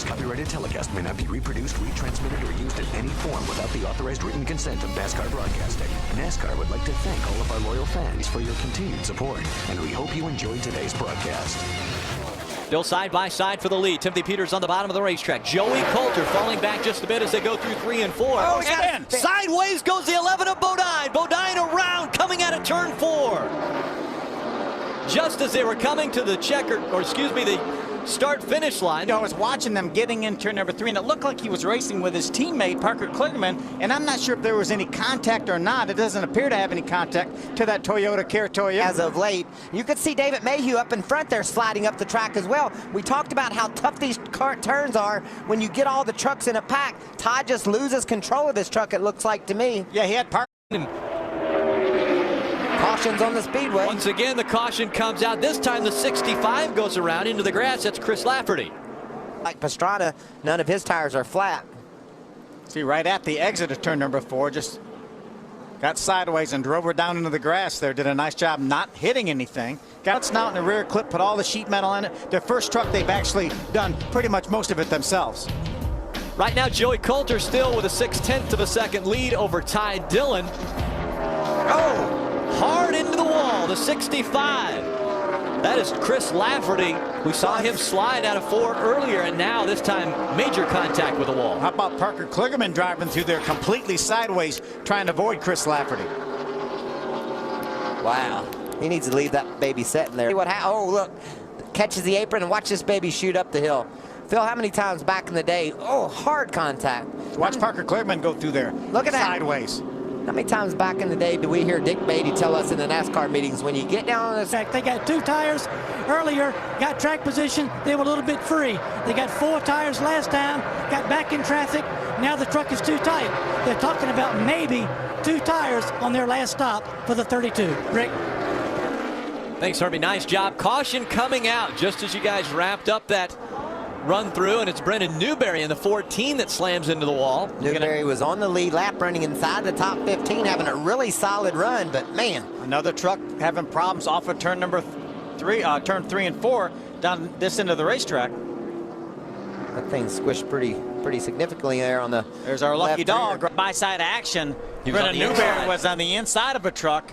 copyrighted telecast may not be reproduced, retransmitted, or used in any form without the authorized written consent of NASCAR Broadcasting. NASCAR would like to thank all of our loyal fans for your continued support, and we hope you enjoyed today's broadcast. Still side by side for the lead. Timothy Peters on the bottom of the racetrack. Joey Coulter falling back just a bit as they go through 3 and 4. Oh, and sideways goes the 11 of Bodine. Bodine around, coming out of turn 4. Just as they were coming to the the start-finish line. I was watching them getting in turn number 3, and it looked like he was racing with his teammate, Parker Kligerman, and I'm not sure if there was any contact or not. It doesn't appear to have any contact to that Toyota Toyota. As of late, you could see David Mayhew up in front there sliding up the track as well. We talked about how tough these turns are when you get all the trucks in a pack. Todd just loses control of his truck, it looks like to me. Yeah, he had Parker. Cautions on the Speedway. Once again, the caution comes out. This time the 65 goes around into the grass. That's Chris Lafferty. Like Pastrana, none of his tires are flat. See, right at the exit of turn number 4, just got sideways and drove her down into the grass there. Did a nice job not hitting anything. Got snout in the rear clip, put all the sheet metal in it. Their first truck, they've actually done pretty much most of it themselves. Right now, Joey Coulter still with a 0.6 of a second lead over Ty Dillon. Oh! Hard into the wall, the 65. That is Chris Lafferty. We saw him slide out of 4 earlier, and now this time major contact with the wall. How about Parker Kligerman driving through there completely sideways, trying to avoid Chris Lafferty? Wow. He needs to leave that baby set in there. Oh, look. Catches the apron and watch this baby shoot up the hill. Phil, how many times back in the day? Oh, hard contact. Watch Parker Kligerman go through there. Look at that. Sideways. How many times back in the day did we hear Dick Beatty tell us in the NASCAR meetings, when you get down on the track, they got 2 tires earlier, got track position, they were a little bit free. They got 4 tires last time, got back in traffic, now the truck is too tight. They're talking about maybe 2 tires on their last stop for the 32. Rick? Thanks, Herbie. Nice job. Caution coming out just as you guys wrapped up that run through, and it's Brendan Newberry in the 14 that slams into the wall. Newberry was on the lead lap, running inside the top 15, having a really solid run, but man. Another truck having problems off of turn number 3, turn 3 and 4, down this end of the racetrack. That thing squished pretty significantly there on the There's our lucky dog. By-side action. Brendan Newberry was on the inside of a truck.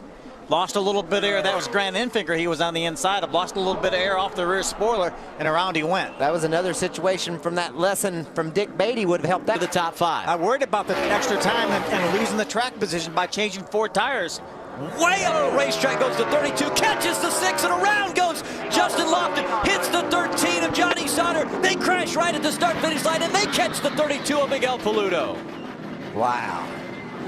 Lost a little bit of air. That was Grant Enfinger. He was on the inside. Lost a little bit of air off the rear spoiler, and around he went. That was another situation from that lesson from Dick Beatty would have helped that. To the top 5. I worried about the extra time and losing the track position by changing 4 tires. Way up the racetrack goes the 32, catches the 6, and around goes Justin Lofton, hits the 13 of Johnny Sauter. They crash right at the start-finish line, and they catch the 32 of Miguel Paludo. Wow,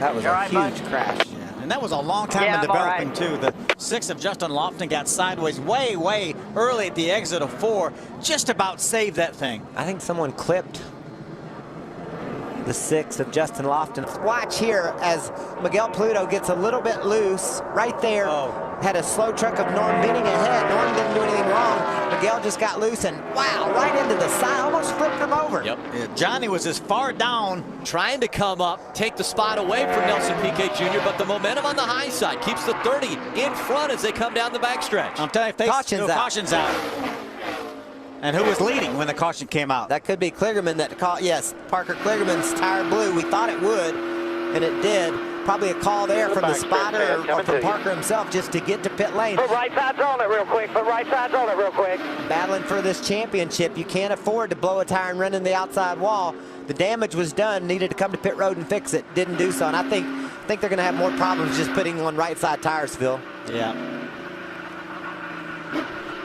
that was a huge crash. And that was a long time in developing, too. The 6 of Justin Lofton got sideways way early at the exit of 4. Just about saved that thing. I think someone clipped the 6 of Justin Lofton. Watch here as Miguel Paludo gets a little bit loose right there. Had a slow truck of Norm Benning ahead. Norm didn't do anything wrong. Miguel just got loose and wow, right into the side, almost flipped him over. Yep. Yeah, Johnny was as far down. Trying to come up, take the spot away from Nelson Piquet Jr., but the momentum on the high side keeps the 30 in front as they come down the backstretch. I'm telling you, caution's out. And who was leading when the caution came out? That could be Kligerman that caught. Yes, Parker Kligerman's tire blew. We thought it would, and it did. Probably a call there from the spotter or from Parker himself just to get to pit lane. Put right sides on it real quick. Put right sides on it real quick. Battling for this championship, you can't afford to blow a tire and run in the outside wall. The damage was done, needed to come to pit road and fix it. Didn't do so, and I think they're going to have more problems just putting on right side tires, Phil. Yeah.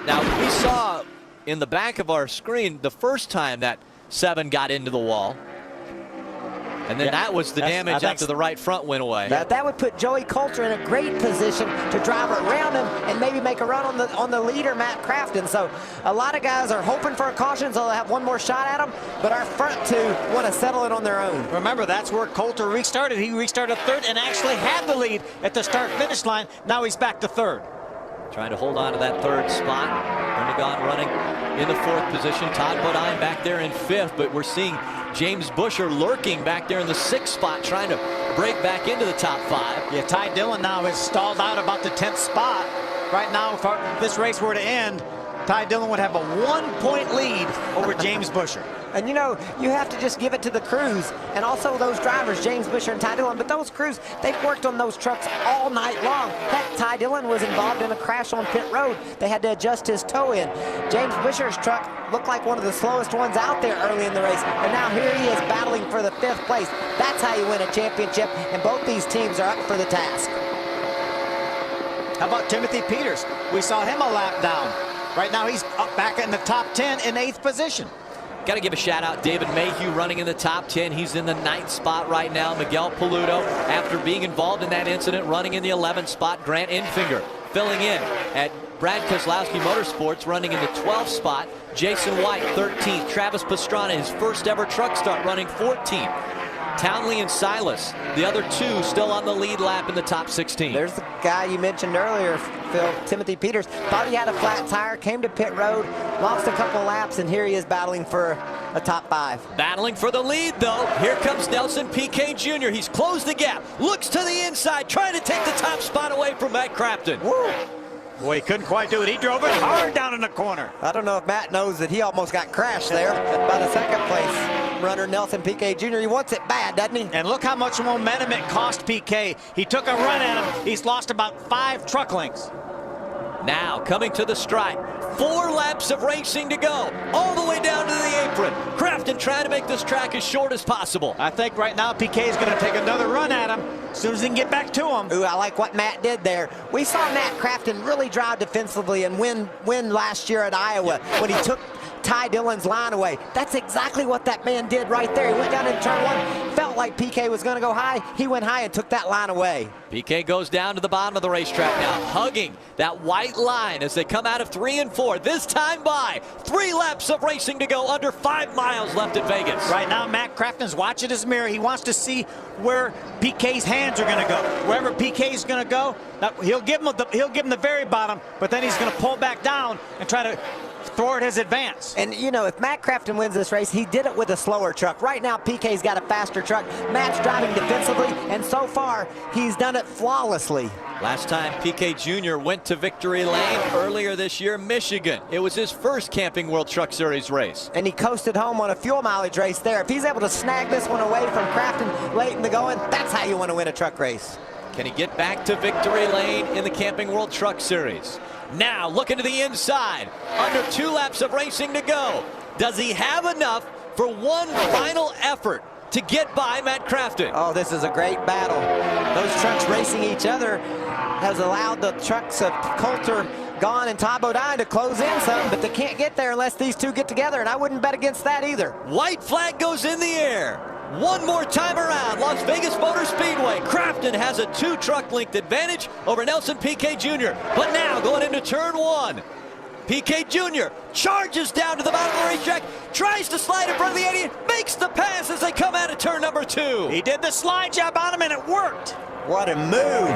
Now, we saw in the back of our screen the first time that 7 got into the wall. And then that was the damage after the right front went away. That would put Joey Coulter in a great position to drive around him and maybe make a run on the leader, Matt Crafton. So a lot of guys are hoping for a caution, so they'll have one more shot at him. But our front 2 want to settle it on their own. Remember, that's where Coulter restarted. He restarted 3rd and actually had the lead at the start-finish line. Now he's back to 3rd. Trying to hold on to that 3rd spot. Undergone running in the 4th position. Todd Bodine back there in 5th, but we're seeing James Busher lurking back there in the 6th spot, trying to break back into the top 5. Yeah, Ty Dillon now is stalled out about the 10th spot. Right now, if this race were to end, Ty Dillon would have a 1-point lead over James Busher. And you know, you have to just give it to the crews and also those drivers, James Busher and Ty Dillon. But those crews, they've worked on those trucks all night long. Heck, Ty Dillon was involved in a crash on pit road. They had to adjust his toe in. James Busher's truck looked like one of the slowest ones out there early in the race. And now here he is battling for the 5th place. That's how you win a championship. And both these teams are up for the task. How about Timothy Peters? We saw him a lap down. Right now he's up back in the top 10 in 8th position. Got to give a shout out David Mayhew running in the top 10. He's in the 9th spot right now. Miguel Paludo, after being involved in that incident, running in the 11th spot. Grant Infinger filling in at Brad Kozlowski Motorsports, running in the 12th spot. Jason White 13th. Travis Pastrana, his first ever truck start, running 14th. Townley and Silas, the other two, still on the lead lap in the top 16. There's the guy you mentioned earlier, Phil, Timothy Peters. Thought he had a flat tire, came to pit road, lost a couple laps, and here he is battling for a top 5. Battling for the lead, though. Here comes Nelson Piquet Jr. He's closed the gap, looks to the inside, trying to take the top spot away from Matt Crafton. Woo! Boy, he couldn't quite do it. He drove it hard down in the corner. I don't know if Matt knows that he almost got crashed there by the 2nd place runner, Nelson Piquet Jr. He wants it bad, doesn't he? And look how much momentum it cost Piquet. He took a run at him. He's lost about 5 truck lengths. Now coming to the stripe. 4 laps of racing to go, all the way down to the apron. Crafton trying to make this track as short as possible. I think right now Piquet is going to take another run at him as soon as he can get back to him. Ooh, I like what Matt did there. We saw Matt Crafton really drive defensively and win last year at Iowa when he took Ty Dillon's line away. That's exactly what that man did right there. He went down in turn 1, felt like Piquet was going to go high. He went high and took that line away. Piquet goes down to the bottom of the racetrack now, hugging that white line as they come out of 3 and 4. This time by 3 laps of racing to go, under 5 miles left at Vegas. Right now, Matt Crafton's watching his mirror. He wants to see where Piquet's hands are going to go. Wherever Piquet's going to go, he'll give him the very bottom, but then he's going to pull back down and try to thwart his advance. And you know, if Matt Crafton wins this race, he did it with a slower truck. Right now, Piquet's got a faster truck. Matt's driving defensively, and so far, he's done it flawlessly. Last time Piquet Jr. went to victory lane earlier this year, Michigan. It was his first Camping World Truck Series race. And he coasted home on a fuel mileage race there. If he's able to snag this one away from Crafton late in the going, that's how you want to win a truck race. Can he get back to victory lane in the Camping World Truck Series? Now looking to the inside, under 2 laps of racing to go. Does he have enough for one final effort to get by Matt Crafton? Oh, this is a great battle. Those trucks racing each other has allowed the trucks of Coulter, Gahn, and Todd Bodine to close in some, but they can't get there unless these two get together, and I wouldn't bet against that either. White flag goes in the air. One more time around, Las Vegas Motor Speedway. Crafton has a 2 truck length advantage over Nelson Piquet Jr. But now going into turn 1, Piquet Jr. charges down to the bottom of the racetrack, tries to slide in front of the 88, makes the pass as they come out of turn number 2. He did the slide job on him and it worked. What a move.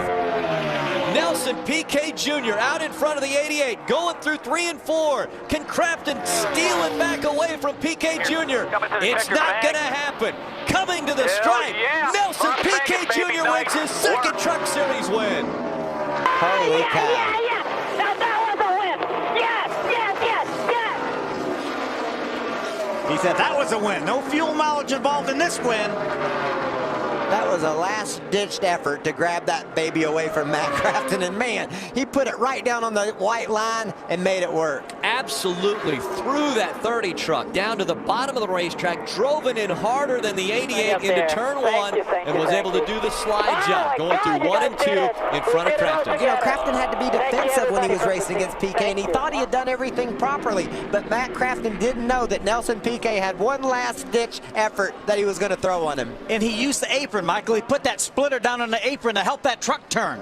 Nelson Piquet Jr. out in front of the 88, going through 3 and 4. Can Crafton steal it back away from Piquet Jr.? It's not going to happen. Coming to the stripe, Nelson Piquet Jr. wins his 2nd Truck Series win. Holy cow. Yeah. That was a win. Yes. He said that was a win. No fuel mileage involved in this win. That was a last-ditched effort to grab that baby away from Matt Crafton, and man, he put it right down on the white line and made it work. Absolutely threw that 30 truck down to the bottom of the racetrack, drove it in harder than the 88 into turn 1, and was able to do the slide jump, going through 1 and 2 in front of Crafton. You know, Crafton had to be defensive when he was racing against Piquet, and he thought he had done everything properly, but Matt Crafton didn't know that Nelson Piquet had one last-ditch effort that he was going to throw on him. And he used the apron, Michael. He put that splitter down on the apron to help that truck turn.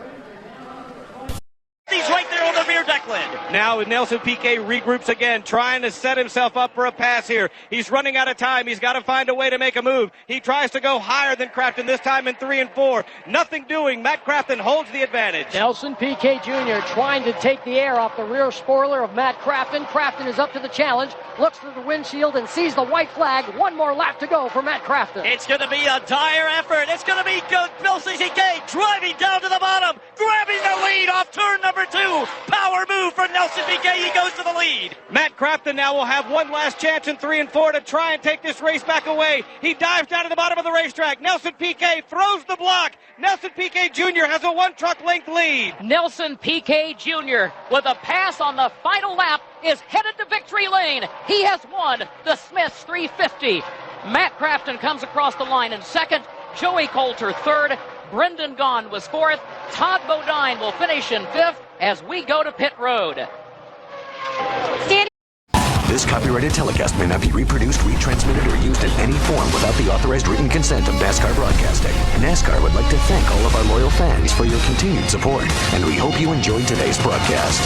He's right there on the rear deck lid. Now Nelson Piquet regroups again, trying to set himself up for a pass here. He's running out of time. He's got to find a way to make a move. He tries to go higher than Crafton, this time in 3 and 4. Nothing doing. Matt Crafton holds the advantage. Nelson Piquet Jr. trying to take the air off the rear spoiler of Matt Crafton. Crafton is up to the challenge, looks through the windshield and sees the white flag. One more lap to go for Matt Crafton. It's going to be a dire effort. It's going to be Bill CCK driving down to the bottom, grabbing the lead off turn number number 2. Power move for Nelson Piquet. He goes to the lead. Matt Crafton now will have one last chance in 3 and 4 to try and take this race back away. He dives down to the bottom of the racetrack. Nelson Piquet throws the block. Nelson Piquet Jr. has a 1 truck length lead. Nelson Piquet Jr. with a pass on the final lap is headed to victory lane. He has won the Smiths 350. Matt Crafton comes across the line in second. Joey Coulter third. Brendan Gaughan was fourth. Todd Bodine will finish in fifth as we go to pit road. This copyrighted telecast may not be reproduced, retransmitted, or used in any form without the authorized written consent of NASCAR Broadcasting. NASCAR would like to thank all of our loyal fans for your continued support, and we hope you enjoyed today's broadcast.